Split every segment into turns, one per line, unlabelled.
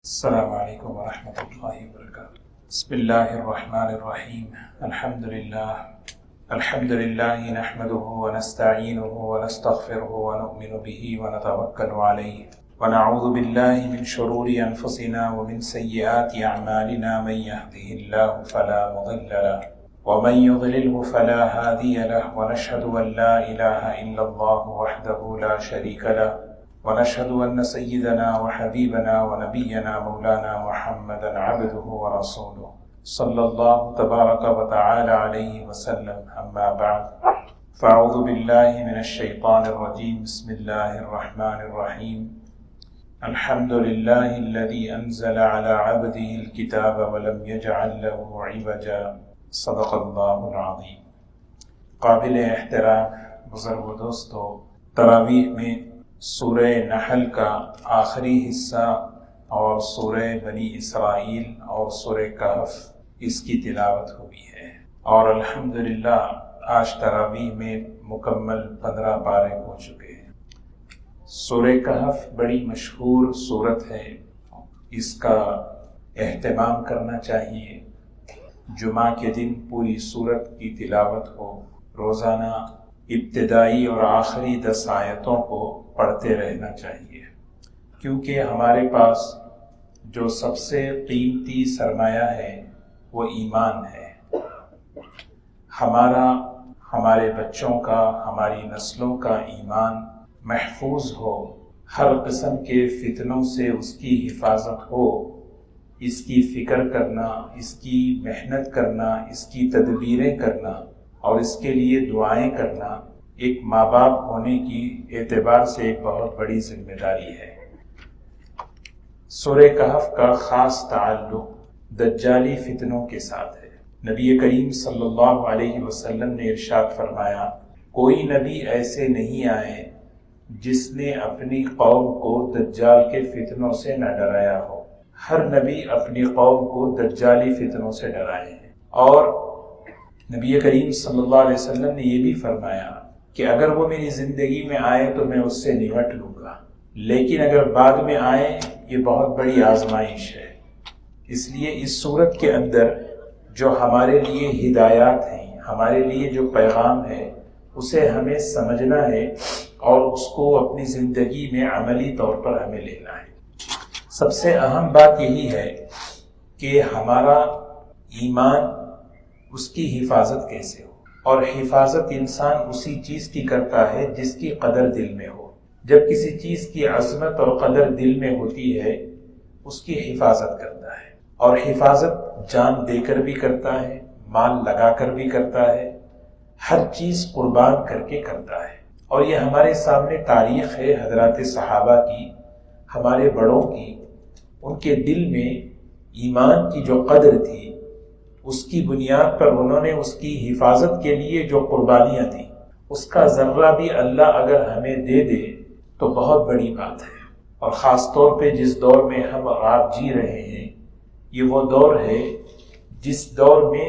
السلام علیکم ورحمۃ اللہ وبرکاتہ۔ بسم اللہ الرحمن الرحیم۔ الحمد للہ نحمده ونستعینه ونستغفره ونؤمن به ونتوکل علیہ ونعوذ باللہ من شرور انفسنا ومن سیئات اعمالنا، من یهده اللہ فلا مضل له ومن يضلله فلا هادی له، ونشهد ان لا الہ الا اللہ وحده لا شریک له، ونشهد أن سيدنا وحبيبنا ونبينا مولانا محمدا عبده ورسوله صلى الله تبارك وتعالى عليه وسلم، أما بعد فأعوذ بالله من الشيطان الرجيم، بسم الله الرحمن الرحيم۔ الحمد لله الذي أنزل على عبده الكتاب ولم يجعل له عوجا، صدق الله العظيم۔ قابل احترام بزرگ و دوستو، تراویح میں سورہ نحل کا آخری حصہ اور سورہ بنی اسرائیل اور سورہ کہف اس کی تلاوت ہوئی ہے، اور الحمدللہ آج تراویح میں مکمل 15 پارے ہو چکے ہیں۔ سورہ کہف بڑی مشہور سورت ہے، اس کا اہتمام کرنا چاہیے۔ جمعہ کے دن پوری سورت کی تلاوت ہو، روزانہ ابتدائی اور آخری 10 آیتوں کو پڑھتے رہنا چاہیے، کیونکہ ہمارے پاس جو سب سے قیمتی سرمایہ ہے وہ ایمان ہے۔ ہمارے بچوں کا، ہماری نسلوں کا ایمان محفوظ ہو، ہر قسم کے فتنوں سے اس کی حفاظت ہو، اس کی فکر کرنا، اس کی محنت کرنا، اس کی تدبیریں کرنا اور اس کے لیے دعائیں کرنا ایک ماں باپ ہونے کی اعتبار سے ایک بہت بڑی ذمہ داری ہے۔ سورہ کہف کا خاص تعلق دجالی فتنوں کے ساتھ ہے۔ نبی کریم صلی اللہ علیہ وسلم نے ارشاد فرمایا، کوئی نبی ایسے نہیں آئے جس نے اپنی قوم کو دجال کے فتنوں سے نہ ڈرایا ہو۔ ہر نبی اپنی قوم کو دجالی فتنوں سے ڈرائے ہیں، اور نبی کریم صلی اللہ علیہ وسلم نے یہ بھی فرمایا کہ اگر وہ میری زندگی میں آئے تو میں اس سے نمٹ لوں گا، لیکن اگر بعد میں آئے یہ بہت بڑی آزمائش ہے۔ اس لیے اس صورت کے اندر جو ہمارے لیے ہدایات ہیں، ہمارے لیے جو پیغام ہے، اسے ہمیں سمجھنا ہے اور اس کو اپنی زندگی میں عملی طور پر ہمیں لینا ہے۔ سب سے اہم بات یہی ہے کہ ہمارا ایمان، اس کی حفاظت کیسے ہو، اور حفاظت انسان اسی چیز کی کرتا ہے جس کی قدر دل میں ہو۔ جب کسی چیز کی عظمت اور قدر دل میں ہوتی ہے، اس کی حفاظت کرتا ہے، اور حفاظت جان دے کر بھی کرتا ہے، مال لگا کر بھی کرتا ہے، ہر چیز قربان کر کے کرتا ہے۔ اور یہ ہمارے سامنے تاریخ ہے حضرات صحابہ کی، ہمارے بڑوں کی۔ ان کے دل میں ایمان کی جو قدر تھی، اس کی بنیاد پر انہوں نے اس کی حفاظت کے لیے جو قربانیاں دیں، اس کا ذرہ بھی اللہ اگر ہمیں دے دے تو بہت بڑی بات ہے۔ اور خاص طور پہ جس دور میں ہم اور آپ جی رہے ہیں، یہ وہ دور ہے جس دور میں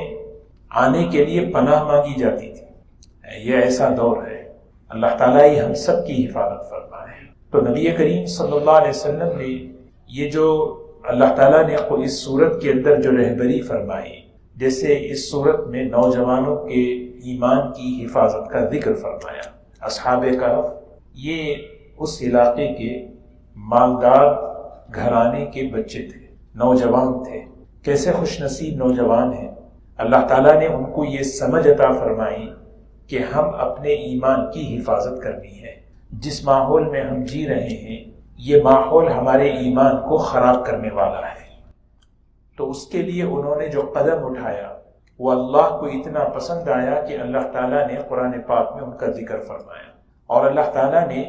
آنے کے لیے پناہ مانگی جاتی تھی۔ یہ ایسا دور ہے، اللہ تعالیٰ ہی ہم سب کی حفاظت فرمائے۔ تو نبی کریم صلی اللہ علیہ وسلم نے یہ جو اللہ تعالیٰ نے اس صورت کے اندر جو رہبری فرمائی، جیسے اس صورت میں نوجوانوں کے ایمان کی حفاظت کا ذکر فرمایا۔ اصحاب کہف یہ اس علاقے کے مالدار گھرانے کے بچے تھے، نوجوان تھے۔ کیسے خوش نصیب نوجوان ہیں، اللہ تعالیٰ نے ان کو یہ سمجھ عطا فرمائی کہ ہم اپنے ایمان کی حفاظت کرنی ہے۔ جس ماحول میں ہم جی رہے ہیں، یہ ماحول ہمارے ایمان کو خراب کرنے والا ہے، تو اس کے لیے انہوں نے جو قدم اٹھایا وہ اللہ کو اتنا پسند آیا کہ اللہ تعالیٰ نے قرآن پاک میں ان کا ذکر فرمایا۔ اور اللہ تعالیٰ نے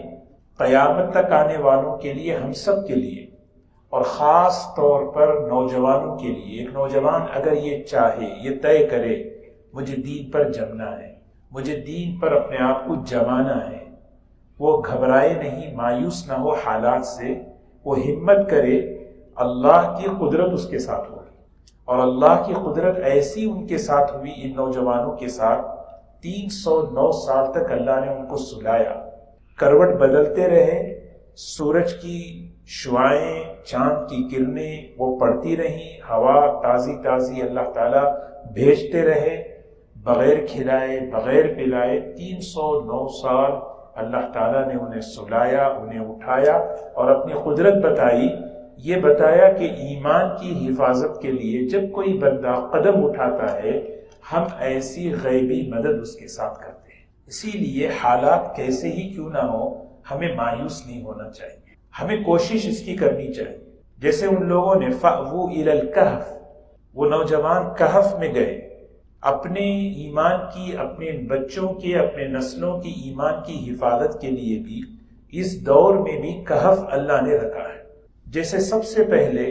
قیامت تک آنے والوں کے لیے، ہم سب کے لیے، اور خاص طور پر نوجوانوں کے لیے، ایک نوجوان اگر یہ چاہے، یہ طے کرے مجھے دین پر جمنا ہے، مجھے دین پر اپنے آپ کو جمانا ہے، وہ گھبرائے نہیں، مایوس نہ ہو حالات سے، وہ ہمت کرے، اللہ کی قدرت اس کے ساتھ ہوگی۔ اور اللہ کی قدرت ایسی ان کے ساتھ ہوئی، ان نوجوانوں کے ساتھ 309 سال تک اللہ نے ان کو سلایا، کروٹ بدلتے رہے سورج کی شعاعیں، چاند کی کرنیں وہ پڑتی رہیں، ہوا تازی تازی اللہ تعالیٰ بھیجتے رہے، بغیر کھلائے بغیر پلائے 309 سال اللہ تعالیٰ نے انہیں سلایا، انہیں اٹھایا اور اپنی قدرت بتائی، یہ بتایا کہ ایمان کی حفاظت کے لیے جب کوئی بندہ قدم اٹھاتا ہے ہم ایسی غیبی مدد اس کے ساتھ کرتے ہیں۔ اسی لیے حالات کیسے ہی کیوں نہ ہو ہمیں مایوس نہیں ہونا چاہیے، ہمیں کوشش اس کی کرنی چاہیے۔ جیسے ان لوگوں نے فَأْوُوا إِلَى الْكَهْفِ، وہ نوجوان کہف میں گئے، اپنے ایمان کی، اپنے بچوں کے، اپنے نسلوں کی ایمان کی حفاظت کے لیے بھی اس دور میں بھی کہف اللہ نے رکھا ہے۔ جیسے سب سے پہلے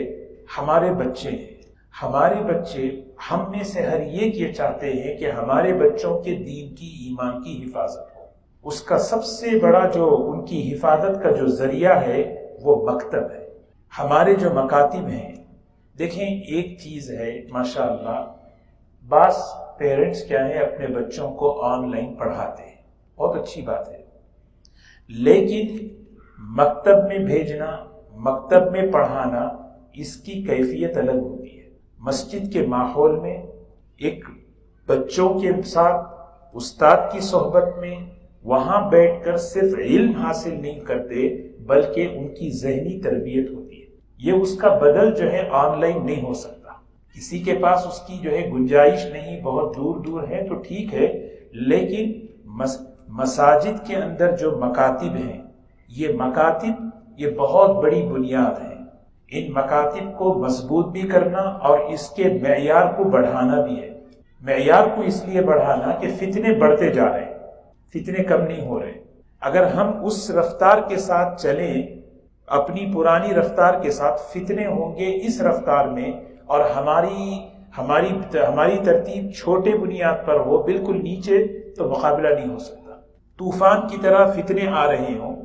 ہمارے بچے ہیں، ہمارے بچے ہم میں سے ہر ایک یہ چاہتے ہیں کہ ہمارے بچوں کے دین کی، ایمان کی حفاظت ہو۔ اس کا سب سے بڑا جو ان کی حفاظت کا جو ذریعہ ہے وہ مکتب ہے۔ ہمارے جو مکاتب ہیں، دیکھیں ایک چیز ہے ماشاءاللہ، بعض پیرنٹس کیا ہیں اپنے بچوں کو آن لائن پڑھاتے ہیں، بہت اچھی بات ہے، لیکن مکتب میں بھیجنا، مکتب میں پڑھانا، اس کی کیفیت الگ ہوتی ہے۔ مسجد کے ماحول میں ایک بچوں کے ساتھ استاد کی صحبت میں وہاں بیٹھ کر صرف علم حاصل نہیں کرتے بلکہ ان کی ذہنی تربیت ہوتی ہے۔ یہ اس کا بدل جو ہے آن لائن نہیں ہو سکتا۔ کسی کے پاس اس کی جو ہے گنجائش نہیں، بہت دور دور ہے تو ٹھیک ہے، لیکن مساجد کے اندر جو مکاتب ہیں، یہ مکاتب یہ بہت بڑی بنیاد ہے۔ ان مکاتب کو مضبوط بھی کرنا اور اس کے معیار کو بڑھانا بھی ہے۔ معیار کو اس لیے بڑھانا کہ فتنے بڑھتے جا رہے ہیں، فتنے کم نہیں ہو رہے۔ اگر ہم اس رفتار کے ساتھ چلیں، اپنی پرانی رفتار کے ساتھ، فتنے ہوں گے اس رفتار میں، اور ہماری ترتیب چھوٹے بنیاد پر ہو، بالکل نیچے، تو مقابلہ نہیں ہو سکتا۔ طوفان کی طرح فتنے آ رہے ہوں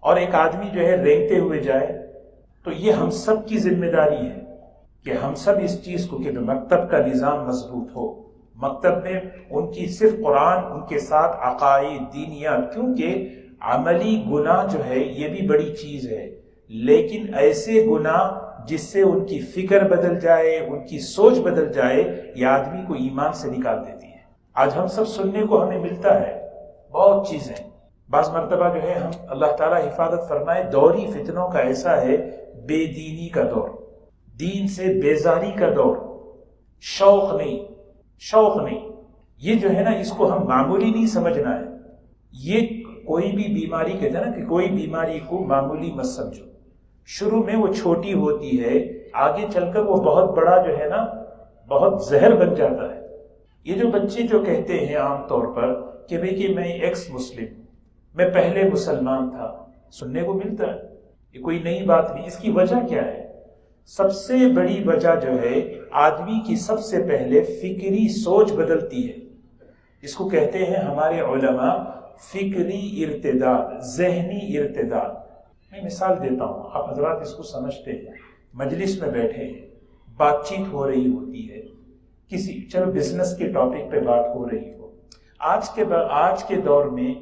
اور ایک آدمی جو ہے رینگتے ہوئے جائے، تو یہ ہم سب کی ذمہ داری ہے کہ ہم سب اس چیز کو کہ مکتب کا نظام مضبوط ہو۔ مکتب میں ان کی صرف قرآن، ان کے ساتھ عقائد، دینیات، کیونکہ عملی گناہ جو ہے یہ بھی بڑی چیز ہے، لیکن ایسے گناہ جس سے ان کی فکر بدل جائے، ان کی سوچ بدل جائے، یہ آدمی کو ایمان سے نکال دیتی ہے۔ آج ہم سب سننے کو ہمیں ملتا ہے بہت چیزیں، بعض مرتبہ جو ہے ہم اللہ تعالیٰ حفاظت فرمائے، دوری فتنوں کا ایسا ہے، بے دینی کا دور، دین سے بیزاری کا دور، شوق نہیں، یہ جو ہے نا اس کو ہم معمولی نہیں سمجھنا ہے۔ یہ کوئی بھی بیماری کہتے ہیں نا کہ کوئی بیماری کو معمولی مت سمجھو، شروع میں وہ چھوٹی ہوتی ہے، آگے چل کر وہ بہت بڑا جو ہے نا بہت زہر بن جاتا ہے۔ یہ جو بچے جو کہتے ہیں عام طور پر کہ بھئی کہ میں ایکس مسلم، میں پہلے مسلمان تھا، سننے کو ملتا ہے، یہ کوئی نئی بات نہیں۔ اس کی وجہ کیا ہے؟ سب سے بڑی وجہ جو ہے آدمی کی سب سے پہلے فکری سوچ بدلتی ہے۔ اس کو کہتے ہیں ہمارے علماء فکری ارتداد، ذہنی ارتداد۔ میں مثال دیتا ہوں، آپ حضرات اس کو سمجھتے ہیں۔ مجلس میں بیٹھے ہیں، بات چیت ہو رہی ہوتی ہے، چلو بزنس کے ٹاپک پہ بات ہو رہی ہو۔ آج کے دور میں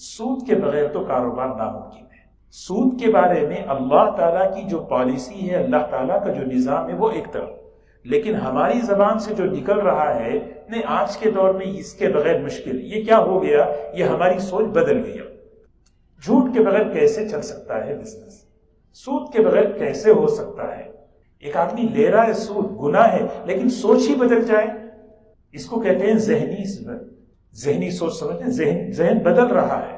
سود کے بغیر تو کاروبار ناممکن ہے۔ سود کے بارے میں اللہ تعالیٰ کی جو پالیسی ہے، اللہ تعالیٰ کا جو نظام ہے وہ ایک طرف، لیکن ہماری زبان سے جو نکل رہا ہے نہیں، آج کے دور میں اس کے بغیر مشکل۔ یہ کیا ہو گیا؟ یہ ہماری سوچ بدل گئی۔ جھوٹ کے بغیر کیسے چل سکتا ہے بزنس؟ سود کے بغیر کیسے ہو سکتا ہے؟ ایک آدمی لے رہا ہے سود، گناہ ہے، لیکن سوچ ہی بدل جائے، اس کو کہتے ہیں ذہنی سوچ، سمجھتے ہیں؟ ذہن بدل رہا ہے۔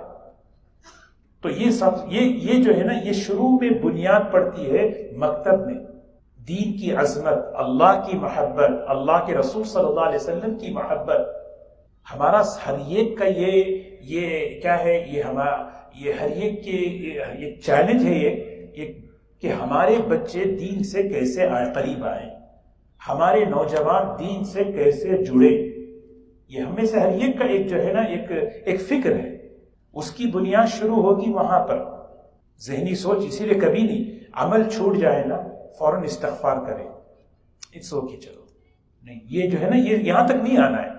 تو یہ جو ہے نا، یہ شروع میں بنیاد پڑتی ہے مکتب میں، دین کی عظمت، اللہ کی محبت، اللہ کے رسول صلی اللہ علیہ وسلم کی محبت۔ ہمارا ہر ایک کا یہ کیا ہے، یہ ہر ایک کے ایک چیلنج ہے یہ کہ ہمارے بچے دین سے کیسے قریب آئیں، ہمارے نوجوان دین سے کیسے جڑے۔ یہ ہمیں سے ہر ایک کا ایک جو ہے نا ایک فکر ہے، اس کی بنیاد شروع ہوگی وہاں پر، ذہنی سوچ۔ اسی لیے کبھی نہیں عمل چھوٹ جائے نا فوراً استغفار کرے، اٹس اوکے، چلو نہیں، یہ جو ہے نا یہ یہاں تک نہیں آنا ہے۔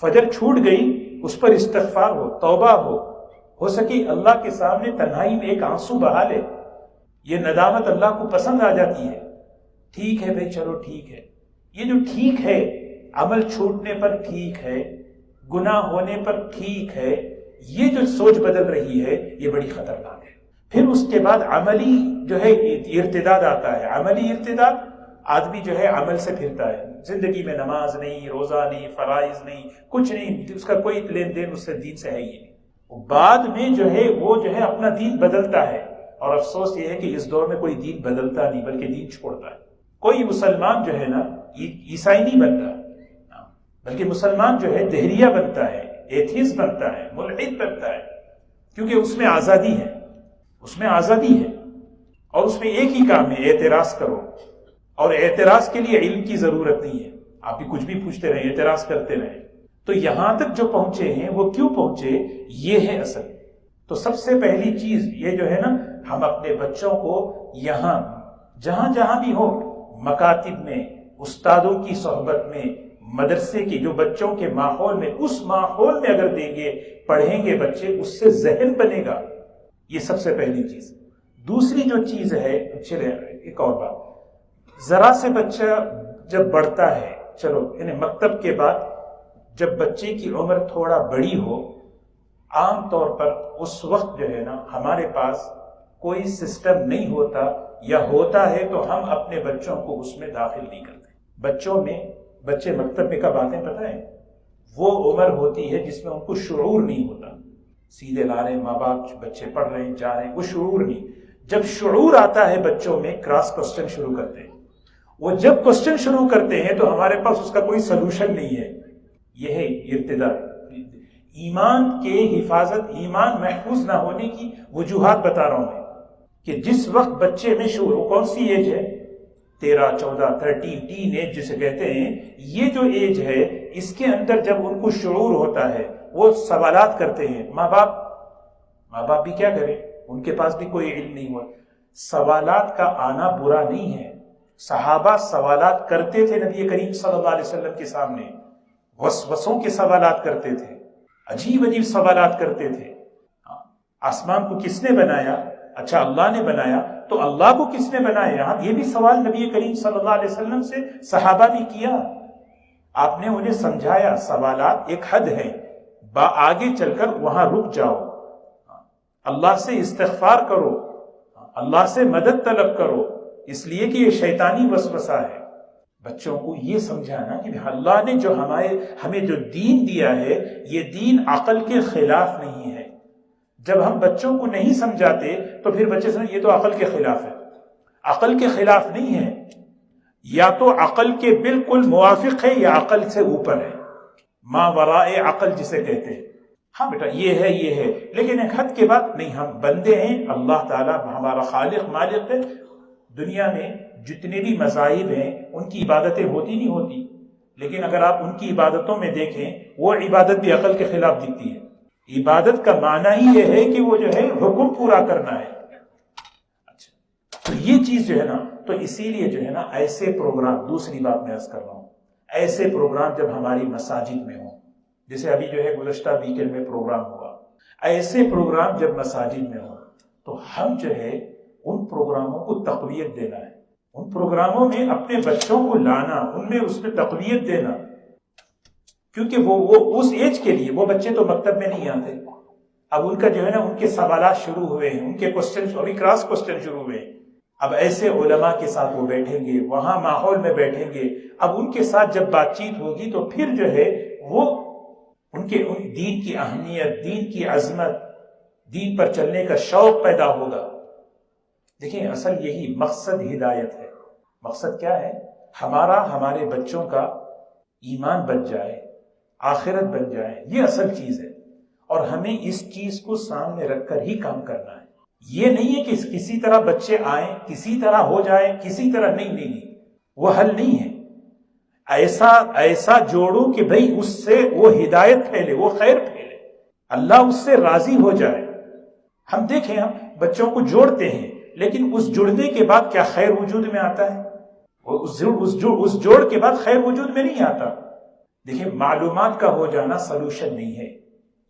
فجر چھوٹ گئی، اس پر استغفار ہو، توبہ ہو، ہو سکے اللہ کے سامنے تنہائی میں ایک آنسو بہا لے، یہ ندامت اللہ کو پسند آ جاتی ہے۔ ٹھیک ہے بھائی، چلو ٹھیک ہے، یہ جو ٹھیک ہے، عمل چھوٹنے پر ٹھیک ہے، گناہ ہونے پر ٹھیک ہے، یہ جو سوچ بدل رہی ہے یہ بڑی خطرناک ہے۔ پھر اس کے بعد عملی جو ہے ارتداد آتا ہے۔ عملی ارتداد، آدمی جو ہے عمل سے پھرتا ہے، زندگی میں نماز نہیں، روزہ نہیں، فرائض نہیں، کچھ نہیں، اس کا کوئی لین دین اس سے دین سے ہے ہی نہیں۔ بعد میں جو ہے وہ جو ہے اپنا دین بدلتا ہے، اور افسوس یہ ہے کہ اس دور میں کوئی دین بدلتا نہیں بلکہ دین چھوڑتا ہے۔ کوئی مسلمان جو ہے نا عیسائی نہیں بنتا، بلکہ مسلمان جو ہے دہریہ بنتا ہے، ایتھیسٹ بنتا ہے، ملحد بنتا ہے، کیونکہ اس میں آزادی ہے، اس میں آزادی ہے، اور اس میں ایک ہی کام ہے، اعتراض کرو، اور اعتراض کے لیے علم کی ضرورت نہیں ہے، آپ بھی کچھ بھی پوچھتے رہیں، اعتراض کرتے رہیں۔ تو یہاں تک جو پہنچے ہیں وہ کیوں پہنچے، یہ ہے اصل۔ تو سب سے پہلی چیز یہ جو ہے نا، ہم اپنے بچوں کو یہاں جہاں جہاں بھی ہو، مکاتب میں، استادوں کی صحبت میں، مدرسے کے جو بچوں کے ماحول میں، اس ماحول میں اگر دیں گے، پڑھیں گے بچے، اس سے ذہن بنے گا، یہ سب سے پہلی چیز۔ دوسری جو چیز ہے، چلے ایک اور بات، ذرا سے بچہ جب بڑھتا ہے، چلو یعنی مکتب کے بعد جب بچے کی عمر تھوڑا بڑی ہو، عام طور پر اس وقت جو ہے نا ہمارے پاس کوئی سسٹم نہیں ہوتا، یا ہوتا ہے تو ہم اپنے بچوں کو اس میں داخل نہیں کرتے۔ بچے مکتب میں کب آتے ہیں پتہ ہے؟ وہ عمر ہوتی ہے جس میں ان کو شعور نہیں ہوتا، سیدھے لا رہے ہیں ماں باپ، بچے پڑھ رہے ہیں، جا رہے ہیں، وہ شعور نہیں۔ جب شعور آتا ہے بچوں میں، کراس کوسچن شروع کرتے ہیں، وہ جب کوسچن شروع کرتے ہیں تو ہمارے پاس اس کا کوئی سلوشن نہیں ہے۔ یہ ہے ارتداد۔ ایمان کے حفاظت، ایمان محفوظ نہ ہونے کی وجوہات بتا رہا ہوں میں، کہ جس وقت بچے میں شعور، کون سی ایج ہے؟ 13، 14، 13، ٹین ایج جسے کہتے ہیں، یہ جو ایج ہے اس کے اندر جب ان کو شعور ہوتا ہے، وہ سوالات کرتے ہیں۔ ماں باپ بھی کیا کریں، ان کے پاس بھی کوئی علم نہیں ہوا۔ سوالات کا آنا برا نہیں ہے، صحابہ سوالات کرتے تھے نبی کریم صلی اللہ علیہ وسلم کے سامنے، وسوسوں کے سوالات کرتے تھے، عجیب عجیب سوالات کرتے تھے۔ آسمان کو کس نے بنایا؟ اچھا اللہ نے بنایا، تو اللہ کو کس نے بنایا؟ یہاں یہ بھی سوال نبی کریم صلی اللہ علیہ وسلم سے صحابہ نے کیا، آپ نے انہیں سمجھایا۔ سوالات ایک حد ہے، آگے چل کر وہاں رک جاؤ، اللہ سے استغفار کرو، اللہ سے مدد طلب کرو، اس لیے کہ یہ شیطانی وسوسہ ہے۔ بچوں کو یہ سمجھانا کہ اللہ نے جو ہمیں جو دین دیا ہے، یہ دین عقل کے خلاف نہیں ہے۔ جب ہم بچوں کو نہیں سمجھاتے تو پھر بچے سمجھتے یہ تو عقل کے خلاف ہے۔ عقل کے خلاف نہیں ہے، یا تو عقل کے بالکل موافق ہے یا عقل سے اوپر ہے، ما وراء عقل جسے کہتے ہیں۔ ہاں بیٹا یہ ہے، لیکن ایک حد کے بعد نہیں، ہم بندے ہیں، اللہ تعالیٰ ہمارا خالق مالک ہے۔ دنیا میں جتنے بھی مذاہب ہیں ان کی عبادتیں ہوتی نہیں ہوتی، لیکن اگر آپ ان کی عبادتوں میں دیکھیں، وہ عبادت بھی عقل کے خلاف دکھتی ہے۔ عبادت کا معنی ہی یہ ہے کہ وہ جو ہے حکم پورا کرنا ہے۔ اچھا، تو یہ چیز جو ہے نا، تو اسی لیے جو ہے نا ایسے پروگرام، دوسری بات میں عرض کر رہا ہوں، ایسے پروگرام جب ہماری مساجد میں ہوں، جیسے ابھی جو ہے گزشتہ ویکینڈ میں پروگرام ہوا، ایسے پروگرام جب مساجد میں ہوں تو ہم جو ہے ان پروگراموں کو تقویت دینا ہے، ان پروگراموں میں اپنے بچوں کو لانا، ان میں اس میں تقویت دینا، کیونکہ وہ اس ایج کے لیے، وہ بچے تو مکتب میں نہیں آتے، اب ان کا جو ہے نا ان کے سوالات شروع ہوئے ہیں، ان کے کوسچن، ابھی کراس کوسچن شروع ہوئے ہیں۔ اب ایسے علماء کے ساتھ وہ بیٹھیں گے، وہاں ماحول میں بیٹھیں گے، اب ان کے ساتھ جب بات چیت ہوگی تو پھر جو ہے وہ ان دین کی اہمیت، دین کی عظمت، دین پر چلنے کا شوق پیدا ہوگا۔ دیکھیں اصل یہی مقصد ہدایت ہے۔ مقصد کیا ہے؟ ہمارے بچوں کا ایمان بن جائے، آخرت بن جائے، یہ اصل چیز ہے، اور ہمیں اس چیز کو سامنے رکھ کر ہی کام کرنا ہے۔ یہ نہیں ہے کہ کسی طرح بچے آئیں، کسی طرح ہو جائیں، کسی طرح نہیں، وہ حل نہیں ہے۔ ایسا جوڑو کہ بھئی اس سے وہ ہدایت پھیلے، وہ خیر پھیلے، اللہ اس سے راضی ہو جائے۔ ہم دیکھیں، ہم بچوں کو جوڑتے ہیں، لیکن اس جڑنے کے بعد کیا خیر وجود میں آتا ہے؟ اس جوڑ کے بعد خیر وجود میں نہیں آتا۔ دیکھیں معلومات کا ہو جانا سلوشن نہیں ہے،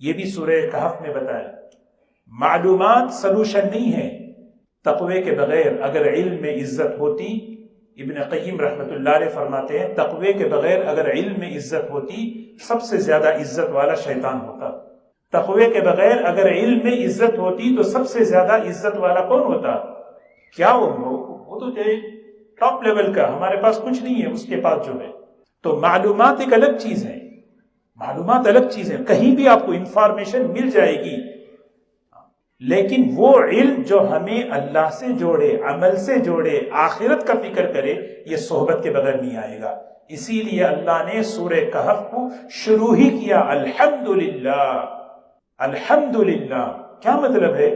یہ بھی سورہ کہف میں بتایا معلومات سلوشن نہیں ہے. تقوی کے بغیر اگر علم میں عزت ہوتی، ابن قیم رحمۃ اللہ علیہ فرماتے ہیں تقوی کے بغیر اگر علم میں عزت ہوتی سب سے زیادہ عزت والا شیطان ہوتا. تقوی کے بغیر اگر علم میں عزت ہوتی تو سب سے زیادہ عزت والا کون ہوتا؟ کیا وہ تو ٹاپ لیول کا، ہمارے پاس کچھ نہیں ہے، اس کے پاس جو ہے. تو معلومات ایک الگ چیز ہے، معلومات الگ چیز ہے، کہیں بھی آپ کو انفارمیشن مل جائے گی، لیکن وہ علم جو ہمیں اللہ سے جوڑے، عمل سے جوڑے، آخرت کا فکر کرے، یہ صحبت کے بغیر نہیں آئے گا. اسی لیے اللہ نے سورہ کہف کو شروع ہی کیا الحمدللہ. الحمدللہ کیا مطلب ہے؟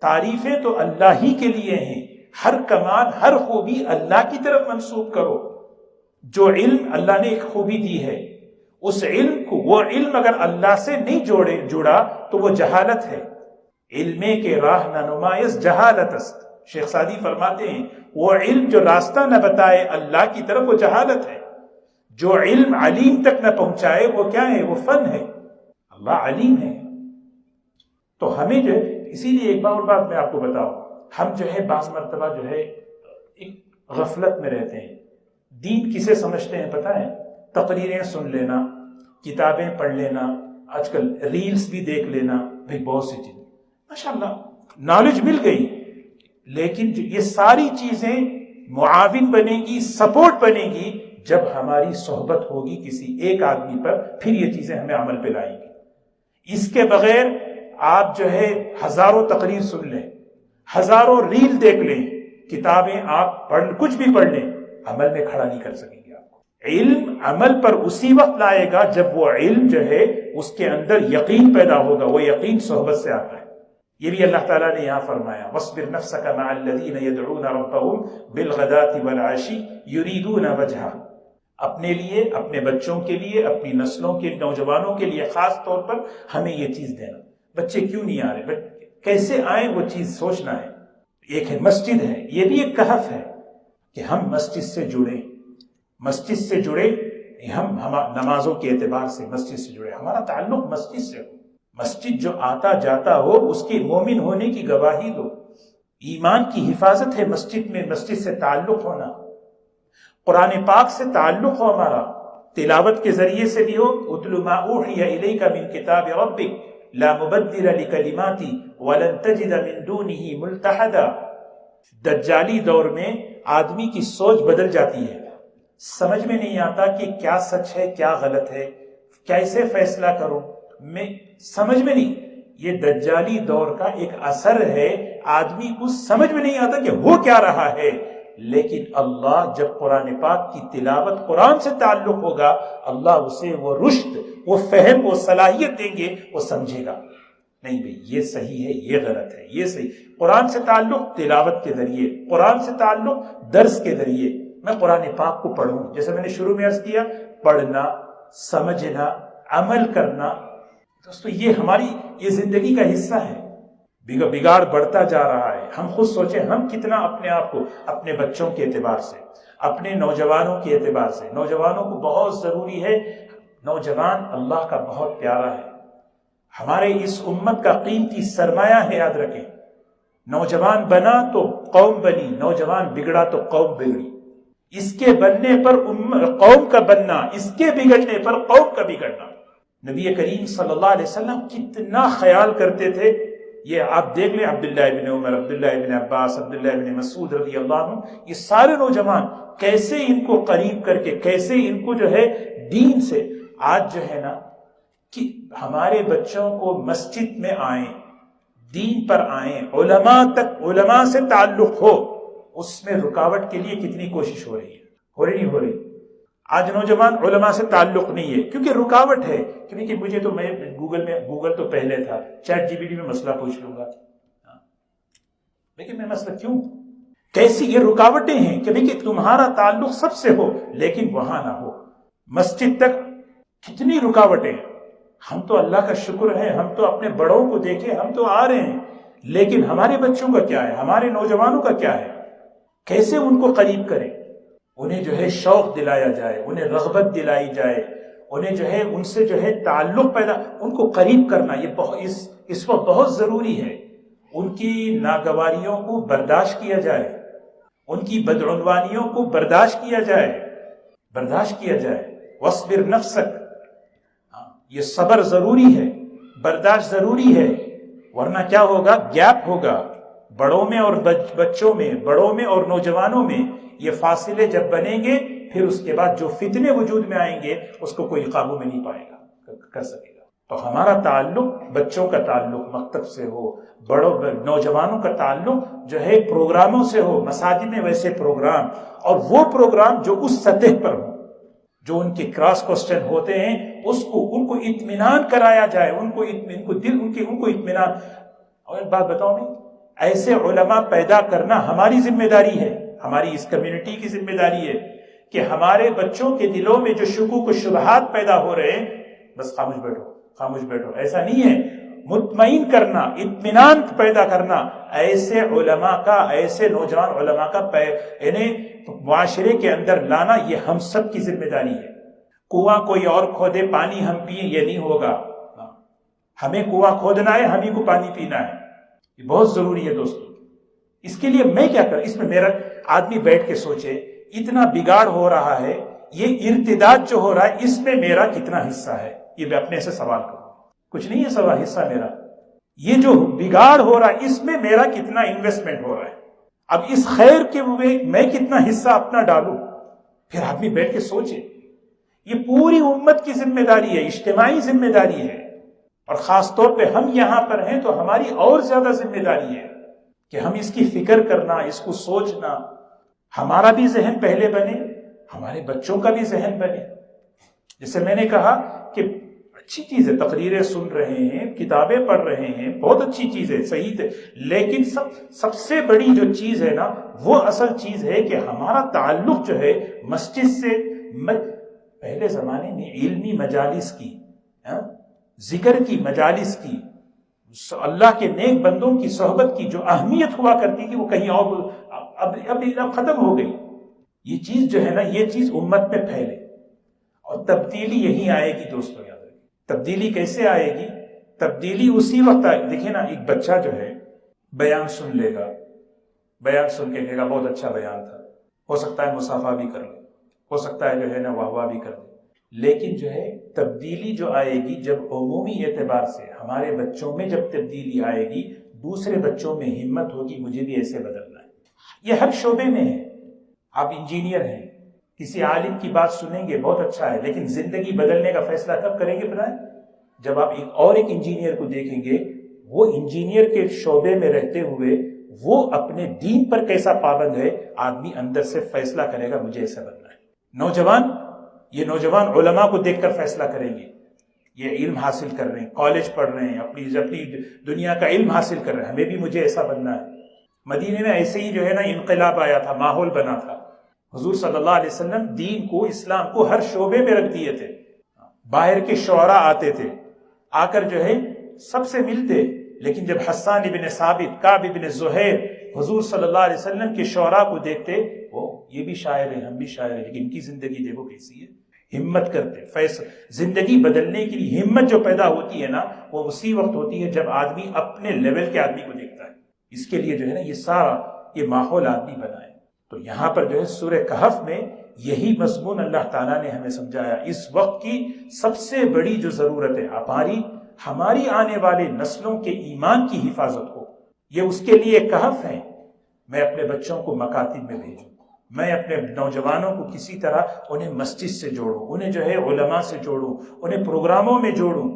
تعریفیں تو اللہ ہی کے لیے ہیں، ہر کمال ہر خوبی اللہ کی طرف منسوب کرو. جو علم اللہ نے ایک خوبی دی ہے، اس علم کو، وہ علم اگر اللہ سے نہیں جڑا تو وہ جہالت ہے. علمے کے راہ نہ نمائش جہالت است. شیخ سعدی فرماتے ہیں وہ علم جو راستہ نہ بتائے اللہ کی طرف وہ جہالت ہے. جو علم علیم تک نہ پہنچائے وہ کیا ہے؟ وہ فن ہے. اللہ علیم ہے. تو ہمیں جو ہے، اسی لیے ایک اور بات میں آپ کو بتاؤں، ہم جو ہے بعض مرتبہ جو ہے ایک غفلت میں رہتے ہیں. دین کسے سمجھتے ہیں پتہ ہے؟ تقریریں سن لینا، کتابیں پڑھ لینا، آج کل ریلز بھی دیکھ لینا، بھئی بہت سی چیزیں ماشاءاللہ نالج مل گئی، لیکن یہ ساری چیزیں معاون بنے گی، سپورٹ بنے گی جب ہماری صحبت ہوگی کسی ایک آدمی پر، پھر یہ چیزیں ہمیں عمل پہ لائیں گی. اس کے بغیر آپ جو ہے ہزاروں تقریر سن لیں، ہزاروں ریل دیکھ لیں، کتابیں آپ کچھ بھی پڑھ لیں، عمل میں کھڑا نہیں کر سکیں گے. آپ کو علم عمل پر اسی وقت لائے گا جب وہ علم جو ہے اس کے اندر یقین پیدا ہوگا. وہ یقین صحبت سے آتا ہے. یہ بھی اللہ تعالیٰ نے یہاں فرمایا وَاصْبِرْ نَفْسَكَ مَعَ الَّذِينَ يَدْعُونَ رَبَّهُمْ بِالْغَدَاةِ وَالْعَشِيِّ يُرِيدُونَ وَجْهَهُ. اپنے لیے، اپنے بچوں کے لیے، اپنی نسلوں کے نوجوانوں کے لیے خاص طور پر ہمیں یہ چیز دینا. بچے کیوں نہیں آ رہے، کیسے آئیں، وہ چیز سوچنا ہے. ایک ہے مسجد ہے، یہ بھی ایک کہف ہے کہ ہم مسجد سے جڑیں، مسجد سے جڑے، ہم نمازوں کے اعتبار سے مسجد سے جڑے، ہمارا تعلق مسجد سے ہو. مسجد جو آتا جاتا ہو اس کے مومن ہونے کی گواہی دو. ایمان کی حفاظت ہے مسجد میں، مسجد سے تعلق ہونا، قرآن پاک سے تعلق ہو ہمارا، تلاوت کے ذریعے سے بھی ہو. اتل ما اوحی الیک من کتاب ربک لا مبدل لکلماتی ولن تجد من دونہ ملتحدا. دجالی دور میں آدمی کی سوچ بدل جاتی ہے، سمجھ میں نہیں آتا کہ کیا سچ ہے کیا غلط ہے، کیسے فیصلہ کروں، میں سمجھ میں نہیں. یہ دجالی دور کا ایک اثر ہے، آدمی کو سمجھ میں نہیں آتا کہ ہو کیا رہا ہے. لیکن اللہ جب قرآن پاک کی تلاوت، قرآن سے تعلق ہوگا، اللہ اسے وہ رشد، وہ فہم، وہ صلاحیت دیں گے، وہ سمجھے گا نہیں بھئی یہ صحیح ہے، یہ غلط ہے، یہ صحیح. قرآن سے تعلق تلاوت کے ذریعے، قرآن سے تعلق درس کے ذریعے. میں قرآن پاک کو پڑھوں، جیسے میں نے شروع میں عرض کیا، پڑھنا، سمجھنا، عمل کرنا. دوستو یہ ہماری یہ زندگی کا حصہ ہے. بگاڑ بڑھتا جا رہا ہے. ہم خود سوچیں ہم کتنا اپنے آپ کو، اپنے بچوں کے اعتبار سے، اپنے نوجوانوں کے اعتبار سے، نوجوانوں کو بہت ضروری ہے. نوجوان اللہ کا بہت پیارا ہے، ہمارے اس امت کا قیمتی سرمایہ ہے، یاد رکھیں. نوجوان بنا تو قوم بنی، نوجوان بگڑا تو قوم بگڑی. اس کے بننے پر قوم کا بننا، اس کے بگڑنے پر قوم کا بگڑنا. نبی کریم صلی اللہ علیہ وسلم کتنا خیال کرتے تھے. یہ آپ دیکھ لیں عبداللہ ابن عمر، عبداللہ ابن عباس، عبداللہ ابن مسعود رضی اللہ عنہ، یہ سارے نوجوان کیسے ان کو قریب کر کے، کیسے ان کو جو ہے دین سے. آج جو ہے نا کہ ہمارے بچوں کو مسجد میں آئیں، دین پر آئیں، علماء تک، علماء سے تعلق ہو، اس میں رکاوٹ کے لیے کتنی کوشش ہو رہی ہے، ہو رہی نہیں ہو رہی. آج نوجوان علماء سے تعلق نہیں ہے کیونکہ رکاوٹ ہے کہ مجھے تو، میں گوگل تو پہلے تھا، چیٹ جی پی ٹی میں مسئلہ پوچھ لوں گا، لیکن میں مسئلہ کیوں، کیسی یہ رکاوٹیں ہیں کہ تمہارا تعلق سب سے ہو لیکن وہاں نہ ہو. مسجد تک کتنی رکاوٹیں. ہم تو اللہ کا شکر ہے، ہم تو اپنے بڑوں کو دیکھیں، ہم تو آ رہے ہیں، لیکن ہمارے بچوں کا کیا ہے، ہمارے نوجوانوں کا کیا ہے. کیسے ان کو قریب کریں، انہیں جو ہے شوق دلایا جائے، انہیں رغبت دلائی جائے، انہیں جو ہے ان سے جو ہے تعلق پیدا، ان کو قریب کرنا. یہ بہت اس وقت بہت ضروری ہے ان کی ناگواریوں کو برداشت کیا جائے، ان کی بدعنوانیوں کو برداشت کیا جائے، وَاصْبِرْ نَفْسَكَ، یہ صبر ضروری ہے، برداشت ضروری ہے، ورنہ کیا ہوگا؟ گیپ ہوگا بڑوں میں اور بچوں میں، بڑوں میں اور نوجوانوں میں. یہ فاصلے جب بنیں گے پھر اس کے بعد جو فتنے وجود میں آئیں گے اس کو کوئی قابو میں نہیں پائے گا، کر سکے گا. تو ہمارا تعلق بچوں کا تعلق مکتب سے ہو، نوجوانوں کا تعلق جو ہے پروگراموں سے ہو، مساجد میں ویسے پروگرام، اور وہ پروگرام جو اس سطح پر ہو، جو ان کے کراس کوسچن ہوتے ہیں ان کو اطمینان کرایا جائے، ان کو اطمینان. اور ایک بات بتاؤں میں، ایسے علماء پیدا کرنا ہماری ذمہ داری ہے، ہماری اس کمیونٹی کی ذمہ داری ہے کہ ہمارے بچوں کے دلوں میں جو شکوک و شبہات پیدا ہو رہے ہیں، بس خاموش بیٹھو، ایسا نہیں ہے. مطمئن کرنا، اطمینان پیدا کرنا ایسے علماء کا، ایسے نوجوان علماء کا معاشرے کے اندر لانا، یہ ہم سب کی ذمہ داری ہے. کنواں کوئی اور کھودے، پانی ہم پئیں، یہ نہیں ہوگا. ہمیں کنواں کھودنا ہے، ہم ہی کو پانی پینا ہے. یہ بہت ضروری ہے دوستو. اس کے لیے میں کیا کروں؟ اس میں میرا آدمی بیٹھ کے سوچے، اتنا بگاڑ ہو رہا ہے، یہ ارتداد جو ہو رہا ہے، اس میں میرا کتنا حصہ ہے؟ یہ میں اپنے سے سوال کروں. کچھ نہیں ہے سوال حصہ میرا. یہ جو بگاڑ ہو رہا ہے اس میں میرا کتنا انویسٹمنٹ ہو رہا ہے؟ اب اس خیر کے میں کتنا حصہ اپنا ڈالوں؟ پھر آدمی بیٹھ کے سوچے. یہ پوری امت کی ذمہ داری ہے، اجتماعی ذمہ داری ہے، اور خاص طور پہ ہم یہاں پر ہیں تو ہماری اور زیادہ ذمہ داری ہے کہ ہم اس کی فکر کرنا، اس کو سوچنا. ہمارا بھی ذہن پہلے بنے، ہمارے بچوں کا بھی ذہن بنے. جیسے میں نے کہا کہ اچھی چیز ہے، تقریریں سن رہے ہیں، کتابیں پڑھ رہے ہیں، بہت اچھی چیز ہے، صحیح ہے. لیکن سب سے بڑی جو چیز ہے نا، وہ اصل چیز ہے کہ ہمارا تعلق جو ہے مسجد سے. پہلے زمانے میں علمی مجالس کی، ذکر کی مجالس کی، اللہ کے نیک بندوں کی صحبت کی جو اہمیت ہوا کرتی تھی، وہ کہیں اور اب ختم ہو گئی. یہ چیز جو ہے نا، یہ چیز امت میں پھیلے، اور تبدیلی یہی آئے گی دوستو. یاد رکھیں، تبدیلی کیسے آئے گی؟ تبدیلی اسی وقت آئے. دیکھیں نا، ایک بچہ جو ہے بیان سن لے گا، بیان سن کے کہے گا بہت اچھا بیان تھا، ہو سکتا ہے مصافحہ بھی کر لے، ہو سکتا ہے جو ہے نا واہ بھی کر لے. لیکن جو ہے تبدیلی جو آئے گی جب عمومی اعتبار سے ہمارے بچوں میں جب تبدیلی آئے گی، دوسرے بچوں میں ہمت ہوگی مجھے بھی ایسے بدلنا ہے. یہ ہر شعبے میں ہے. آپ انجینئر ہیں، کسی عالم کی بات سنیں گے بہت اچھا ہے، لیکن زندگی بدلنے کا فیصلہ کب کریں گے پتہ ہے؟ جب آپ ایک انجینئر کو دیکھیں گے، وہ انجینئر کے شعبے میں رہتے ہوئے وہ اپنے دین پر کیسا پابند ہے، آدمی اندر سے فیصلہ کرے گا مجھے ایسا بننا ہے. یہ نوجوان علماء کو دیکھ کر فیصلہ کریں گے، یہ علم حاصل کر رہے ہیں، کالج پڑھ رہے ہیں، اپنی دنیا کا علم حاصل کر رہے ہیں، ہمیں بھی مجھے ایسا بننا ہے. مدینے میں ایسے ہی جو ہے نا انقلاب آیا تھا، ماحول بنا تھا. حضور صلی اللہ علیہ وسلم دین کو، اسلام کو ہر شعبے میں رکھ دیے تھے. باہر کے شعراء آتے تھے، آ کر جو ہے سب سے ملتے. لیکن جب حسان ابن ثابت، کعب ابن زہیر حضور صلی اللہ علیہ وسلم کے شعراء کو دیکھتے، یہ بھی شاعر ہیں، ہم بھی شاعر ہیں، لیکن ان کی زندگی دیکھو کیسی ہے. ہمت کرتے، زندگی بدلنے کے لیے ہمت جو پیدا ہوتی ہے نا، وہ اسی وقت ہوتی ہے جب آدمی اپنے لیول کے آدمی کو دیکھتا ہے. اس کے لیے جو ہے نا یہ سارا یہ ماحول آدمی بنائے. تو یہاں پر جو ہے سورہ کہف میں یہی مضمون اللہ تعالیٰ نے ہمیں سمجھایا. اس وقت کی سب سے بڑی جو ضرورت ہے ہماری آنے والے نسلوں کے ایمان کی حفاظت ہو، یہ اس کے لیے کہف ہے. میں اپنے بچوں کو مکاتب میں بھیجوں، میں اپنے نوجوانوں کو کسی طرح انہیں مسجد سے جوڑوں، انہیں جو ہے علماء سے جوڑوں، انہیں پروگراموں میں جوڑوں.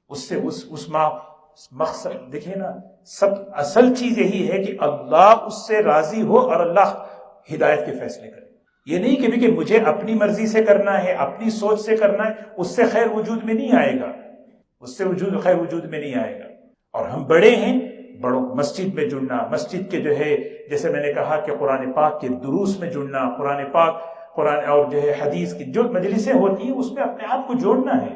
اس سے اس مقصد دیکھیں نا، سب اصل چیز یہی ہے کہ اللہ اس سے راضی ہو اور اللہ ہدایت کے فیصلے کرے. یہ نہیں کہ مجھے اپنی مرضی سے کرنا ہے، اپنی سوچ سے کرنا ہے، اس سے خیر وجود میں نہیں آئے گا، خیر وجود میں نہیں آئے گا. اور ہم بڑے ہیں، بڑوں مسجد میں جڑنا، مسجد کے جو ہے جیسے میں نے کہا کہ قرآن پاک کے دروس میں جڑنا، قرآن اور جو ہے حدیث کی جو مجلسیں ہوتی ہیں اس میں اپنے آپ کو جوڑنا ہے.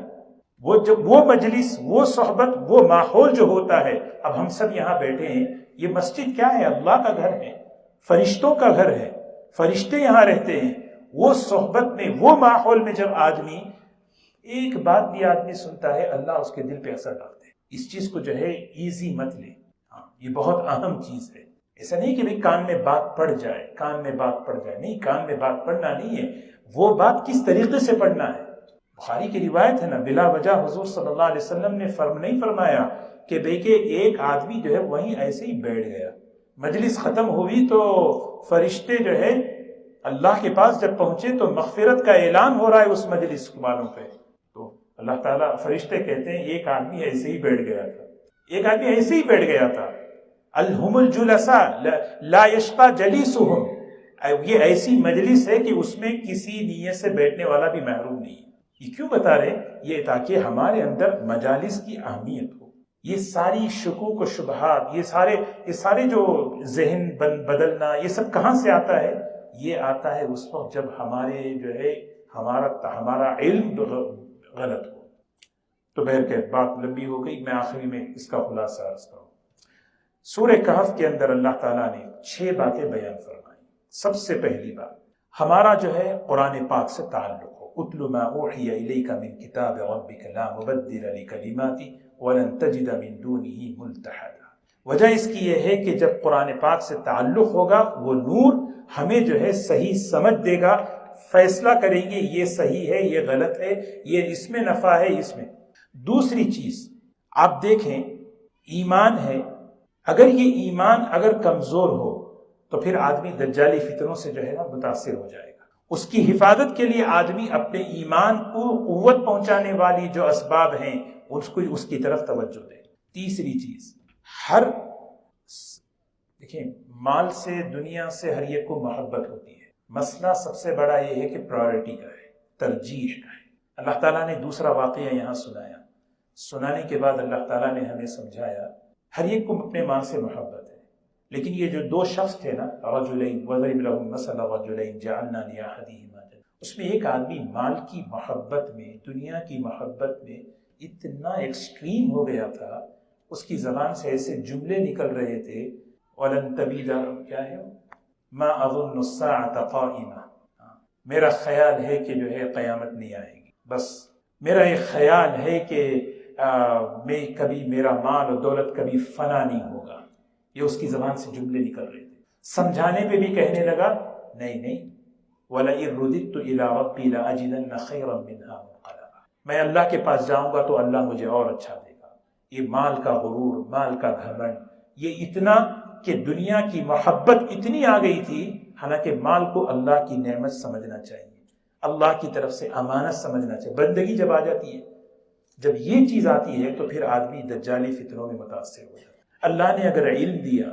وہ مجلس، وہ صحبت، وہ ماحول جو ہوتا ہے. اب ہم سب یہاں بیٹھے ہیں، یہ مسجد کیا ہے؟ اللہ کا گھر ہے، فرشتوں کا گھر ہے، فرشتے یہاں رہتے ہیں. وہ صحبت میں، وہ ماحول میں جب آدمی ایک بات بھی آدمی سنتا ہے، اللہ اس کے دل پہ اثر ڈالتے ہیں. اس چیز کو جو ہے ایزی مت لے. یہ بہت اہم چیز ہے. ایسا نہیں کہ بھئی کان میں بات پڑ جائے، کان میں بات پڑ جائے. نہیں، کان میں بات پڑنا نہیں ہے، وہ بات کس طریقے سے پڑھنا ہے. بخاری کی روایت ہے نا، بلا وجہ حضور صلی اللہ علیہ وسلم نے نہیں فرمایا کہ دیکھیں ایک آدمی جو ہے وہیں ایسے ہی بیٹھ گیا، مجلس ختم ہوئی تو فرشتے جو ہے اللہ کے پاس جب پہنچے تو مغفرت کا اعلان ہو رہا ہے اس مجلس والوں پہ. تو اللہ تعالیٰ فرشتے کہتے ہیں ایک آدمی ایسے ہی بیٹھ گیا تھا، ایک آدمی ایسے ہی بیٹھ گیا تھا. الہم الجلساء لا یشقى جلیسہم، یہ ایسی مجلس ہے کہ اس میں کسی نیت سے بیٹھنے والا بھی محروم نہیں. یہ کیوں بتا رہے؟ یہ تاکہ ہمارے اندر مجالس کی اہمیت ہو. یہ ساری شکوک و شبہات، یہ سارے جو ذہن بدلنا، یہ سب کہاں سے آتا ہے؟ یہ آتا ہے اس وقت جب ہمارے جو ہے ہمارا علم غلط ہو. تو بہرکیف بات لمبی ہو گئی، میں آخری میں اس کا خلاصہ عرض کروں. سورہ کہف کے اندر اللہ تعالیٰ نے 6 باتیں بیان فرمائی. سب سے پہلی بات، ہمارا جو ہے قرآن پاک سے تعلق ہو. اتل ما اوحی الیک من کتاب ربک لا مبدل لکلماتی ولن تجد من دونہ ملتحدا. وجہ اس کی یہ ہے کہ جب قرآن پاک سے تعلق ہوگا وہ نور ہمیں جو ہے صحیح سمجھ دے گا، فیصلہ کریں گے یہ صحیح ہے، یہ غلط ہے، یہ اس میں نفع ہے، اس میں. دوسری چیز آپ دیکھیں، ایمان ہے، اگر یہ ایمان اگر کمزور ہو تو پھر آدمی دجالی فتنوں سے جو ہے نا متاثر ہو جائے گا. اس کی حفاظت کے لیے آدمی اپنے ایمان کو قوت پہنچانے والی جو اسباب ہیں اس کی طرف توجہ دے. تیسری چیز، دیکھیں مال سے، دنیا سے ہر ایک کو محبت ہوتی ہے. مسئلہ سب سے بڑا یہ ہے کہ پرائورٹی کا ہے، ترجیح کا ہے. اللہ تعالیٰ نے دوسرا واقعہ یہاں سنایا. سنانے کے بعد اللہ تعالیٰ نے ہمیں سمجھایا ہر ایک کو اپنے مال سے محبت ہے، لیکن یہ جو 2 شخص تھے نا، رجلین وضرب لهم مثل رجلین جعلنا لأحدہما جنتین، اس میں ایک آدمی مال کی محبت میں، دنیا کی محبت میں اتنا ایکسٹریم ہو گیا تھا، اس کی زبان سے ایسے جملے نکل رہے تھے، وَلَن تَبِيدَ، کیا ہے مَا أَظُنُّ السَّاعَةَ قَائِمَةً، میرا خیال ہے کہ جو ہے قیامت نہیں آئے گی، بس میرا ایک خیال ہے کہ میں کبھی میرا مال و دولت کبھی فنا نہیں ہوگا. یہ اس کی زبان سے جملے نکل رہے تھے. سمجھانے پہ بھی کہنے لگا نہیں وَلَئِن رُدِدتُّ إِلَىٰ رَبِّي لَأَجِدَنَّ خَيْرًا مِّنْهَا مُنقَلَبًا، میں اللہ کے پاس جاؤں گا تو اللہ مجھے اور اچھا دے گا. یہ مال کا غرور، مال کا گھمنڈ، یہ اتنا کہ دنیا کی محبت اتنی آ گئی تھی، حالانکہ مال کو اللہ کی نعمت سمجھنا چاہیے، اللہ کی طرف سے امانت سمجھنا چاہیے. بندگی جب آ جاتی ہے، جب یہ چیز آتی ہے تو پھر آدمی دجالی فتنوں میں متاثر ہو جاتا ہے. اللہ نے اگر علم دیا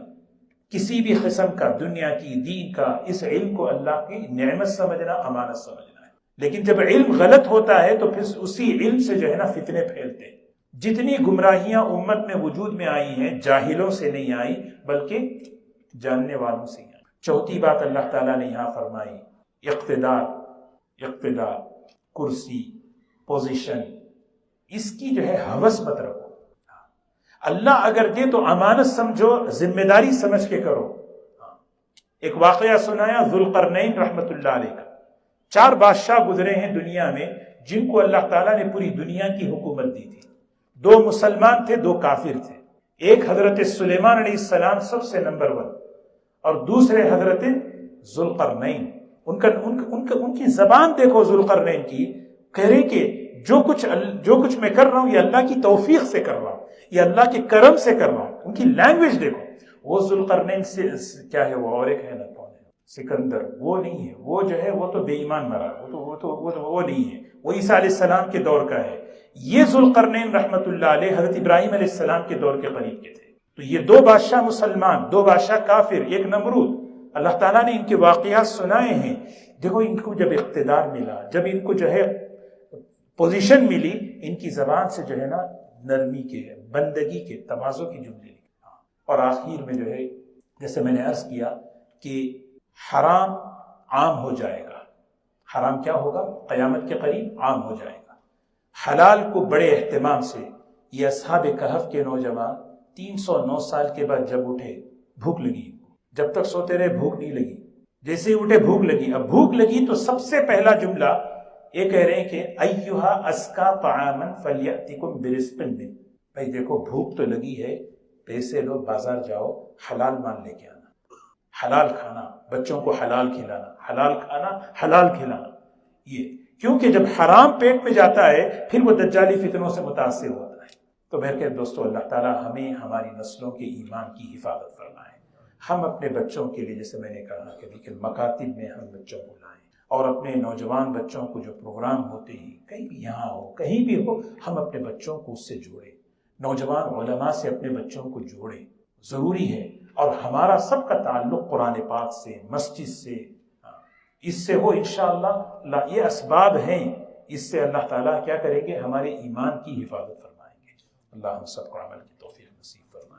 کسی بھی قسم کا، دنیا کی، دین کا، اس علم کو اللہ کی نعمت سمجھنا، امانت سمجھنا ہے. لیکن جب علم غلط ہوتا ہے تو پھر اسی علم سے جو ہے نا فتنے پھیلتے ہیں. جتنی گمراہیاں امت میں وجود میں آئی ہیں، جاہلوں سے نہیں آئی بلکہ جاننے والوں سے آئی. چوتھی بات اللہ تعالیٰ نے یہاں فرمائی، اقتدار، کرسی، پوزیشن، اس کی جو ہے ہوس مت رکھو. اللہ اگر دے تو امانت سمجھو، ذمہ داری سمجھ کے کرو. ایک واقعہ سنایا ذوالقرنین رحمت اللہ علیہ کا. 4 بادشاہ گزرے ہیں دنیا میں جن کو اللہ تعالیٰ نے پوری دنیا کی حکومت دی تھی. 2 مسلمان تھے، 2 کافر تھے. ایک حضرت سلیمان علیہ السلام سب سے نمبر 1، اور دوسرے حضرت ذوالقرنین. ان کی زبان دیکھو ذوالقرنین کی، کہہ رہے کہ جو کچھ میں کر رہا ہوں یہ اللہ کی توفیق سے کر رہا ہوں، یہ اللہ کے کرم سے کر رہا ہوں. ان کی لینگویج دیکھو. وہ ذوالقرنین سے کیا ہے، وہ اور ایک ہے نا، کون ہے، سکندر. وہ نہیں ہے، وہ جو ہے وہ تو بے ایمان مرا، وہ نہیں ہے، وہ عیسیٰ علیہ السلام کے دور کا ہے. یہ ذوالقرنین رحمت اللہ علیہ حضرت ابراہیم علیہ السلام کے دور کے قریب کے تھے. تو یہ 2 بادشاہ مسلمان، 2 بادشاہ کافر، ایک نمرود. اللہ تعالیٰ نے ان کے واقعات سنائے ہیں. دیکھو ان کو جب اقتدار ملا، جب ان کو جو ہے پوزیشن ملی، ان کی زبان سے جو ہے نا نرمی کے، بندگی کے، تواضع کی جملے نکلے. اور آخر میں جو ہے جیسے میں نے عرض کیا کہ حرام عام ہو جائے گا. حرام کیا ہوگا؟ قیامت کے قریب عام ہو جائے گا. حلال کو بڑے اہتمام سے یہ اصحاب کہف کے نوجوان 309 سال کے بعد جب اٹھے، بھوک لگی. جب تک سوتے رہے بھوک نہیں لگی، جیسے ہی اٹھے بھوک لگی. اب بھوک لگی تو سب سے پہلا جملہ یہ کہہ رہے ہیں کہ ایھا اسکا طعاما فلیاتکم برزق منہ. بھائی دیکھو بھوک تو لگی ہے، پیسے لو، بازار جاؤ، حلال مال لے کے آنا، حلال کھانا، بچوں کو حلال کھلانا، حلال کھانا، حلال کھلانا. یہ کیونکہ جب حرام پیٹ میں جاتا ہے پھر وہ دجالی فتنوں سے متاثر ہوتا ہے. تو بہرکیف دوستو، اللہ تعالیٰ ہمیں ہماری نسلوں کے ایمان کی حفاظت فرمائے. ہم اپنے بچوں کے لیے، جیسے میں نے کہا کہ لیکن مکاتب میں ہم بچوں کو لائیں، اور اپنے نوجوان بچوں کو جو پروگرام ہوتے ہیں کہیں بھی یہاں ہو کہیں بھی ہو، ہم اپنے بچوں کو اس سے جوڑیں. نوجوان علماء سے اپنے بچوں کو جوڑیں، ضروری ہے. اور ہمارا سب کا تعلق قرآن پاک سے، مسجد سے، اس سے ہو انشاءاللہ. یہ اسباب ہیں، اس سے اللہ تعالیٰ کیا کریں گے؟ ہمارے ایمان کی حفاظت فرمائیں گے. اللہ ہم سب کو عمل کی توفیق نصیب فرمائے.